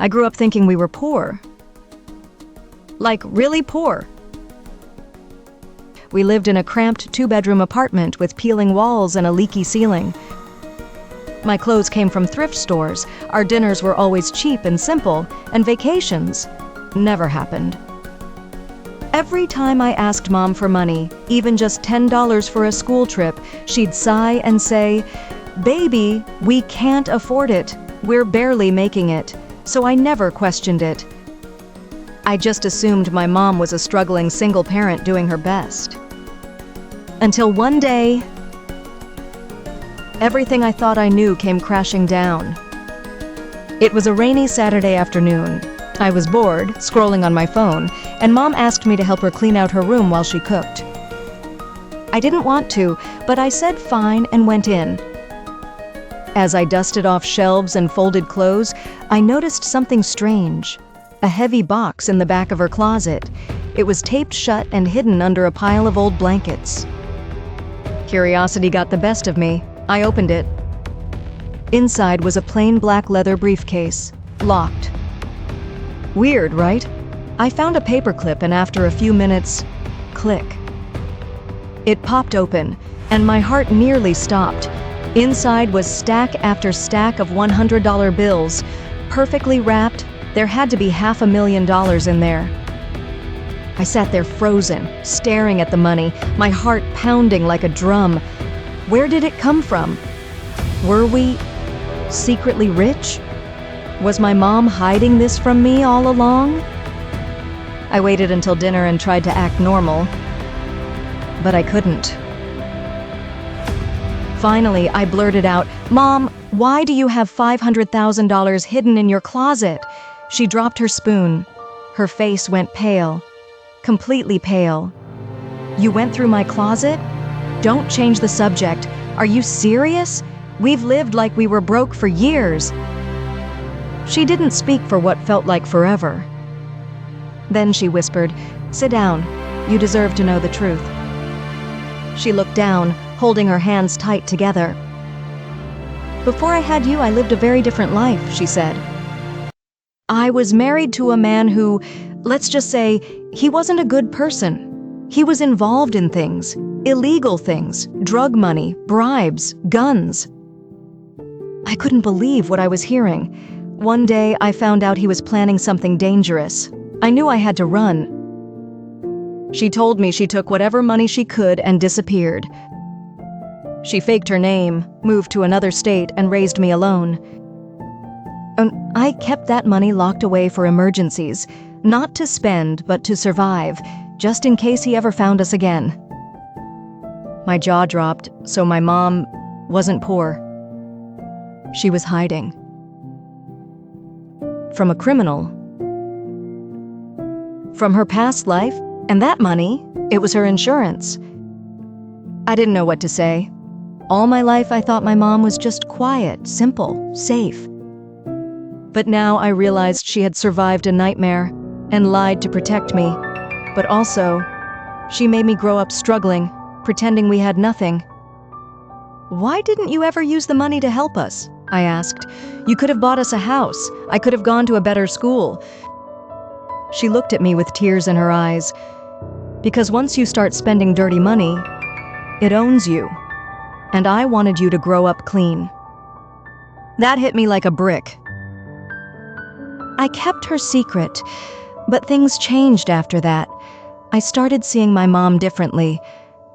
I grew up thinking we were poor. Like, really poor. We lived in a cramped 2-bedroom apartment with peeling walls and a leaky ceiling. My clothes came from thrift stores, our dinners were always cheap and simple, and vacations never happened. Every time I asked Mom for money, even just $10 for a school trip, she'd sigh and say, "Baby, we can't afford it. We're barely making it." So I never questioned it. I just assumed my mom was a struggling single parent doing her best. Until one day, everything I thought I knew came crashing down. It was a rainy Saturday afternoon. I was bored, scrolling on my phone, and Mom asked me to help her clean out her room while she cooked. I didn't want to, but I said fine and went in. As I dusted off shelves and folded clothes, I noticed something strange. A heavy box in the back of her closet. It was taped shut and hidden under a pile of old blankets. Curiosity got the best of me. I opened it. Inside was a plain black leather briefcase, locked. Weird, right? I found a paperclip and after a few minutes, click. It popped open, and my heart nearly stopped. Inside was stack after stack of $100 bills, perfectly wrapped. There had to be $500,000 in there. I sat there frozen, staring at the money, my heart pounding like a drum. Where did it come from? Were we secretly rich? Was my mom hiding this from me all along? I waited until dinner and tried to act normal, but I couldn't. Finally, I blurted out, "Mom, why do you have $500,000 hidden in your closet?" She dropped her spoon. Her face went pale, completely pale. "You went through my closet? Don't change the subject. Are you serious? We've lived like we were broke for years." She didn't speak for what felt like forever. Then she whispered, "Sit down. You deserve to know the truth." She looked down, holding her hands tight together. "Before I had you, I lived a very different life," she said. "I was married to a man who, let's just say, he wasn't a good person. He was involved in things, illegal things, drug money, bribes, guns." I couldn't believe what I was hearing. One day, I found out he was planning something dangerous. I knew I had to run. She told me she took whatever money she could and disappeared. She faked her name, moved to another state, and raised me alone. And I kept that money locked away for emergencies, not to spend, but to survive, just in case he ever found us again. My jaw dropped, so my mom wasn't poor. She was hiding. From a criminal. From her past life, and that money, it was her insurance. I didn't know what to say. All my life I thought my mom was just quiet, simple, safe. But now I realized she had survived a nightmare and lied to protect me. But also, she made me grow up struggling, pretending we had nothing. "Why didn't you ever use the money to help us?" I asked. "You could have bought us a house. I could have gone to a better school." She looked at me with tears in her eyes. "Because once you start spending dirty money, it owns you. And I wanted you to grow up clean." That hit me like a brick. I kept her secret, but things changed after that. I started seeing my mom differently,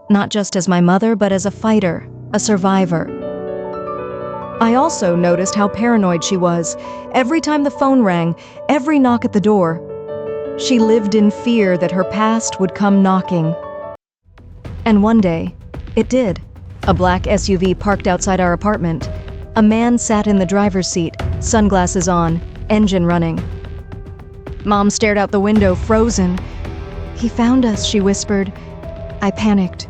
not just as my mother, but as a fighter, a survivor. I also noticed how paranoid she was. Every time the phone rang, every knock at the door, she lived in fear that her past would come knocking. And one day, it did. A black SUV parked outside our apartment. A man sat in the driver's seat, sunglasses on, engine running. Mom stared out the window, frozen. "He found us," she whispered. I panicked.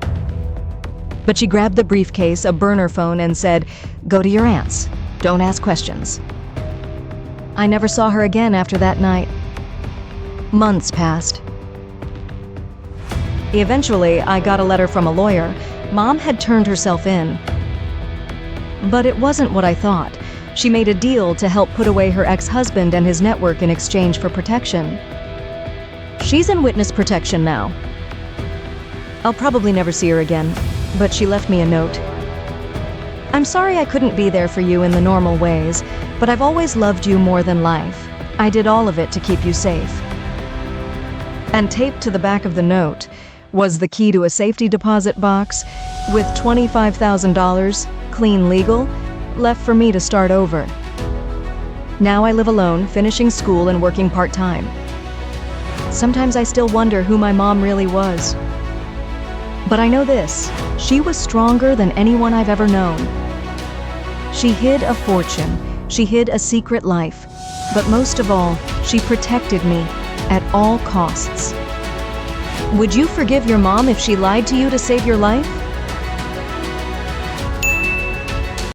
But she grabbed the briefcase, a burner phone, and said, "Go to your aunt's. Don't ask questions." I never saw her again after that night. Months passed. Eventually, I got a letter from a lawyer. Mom had turned herself in. But it wasn't what I thought. She made a deal to help put away her ex-husband and his network in exchange for protection. She's in witness protection now. I'll probably never see her again, but she left me a note. I'm sorry I couldn't be there for you in the normal ways, but I've always loved you more than life. I did all of it to keep you safe. And taped to the back of the note was the key to a safety deposit box with $25,000, clean legal, left for me to start over. Now I live alone, finishing school and working part-time. Sometimes I still wonder who my mom really was. But I know this, she was stronger than anyone I've ever known. She hid a fortune, she hid a secret life, but most of all, she protected me at all costs. Would you forgive your mom if she lied to you to save your life?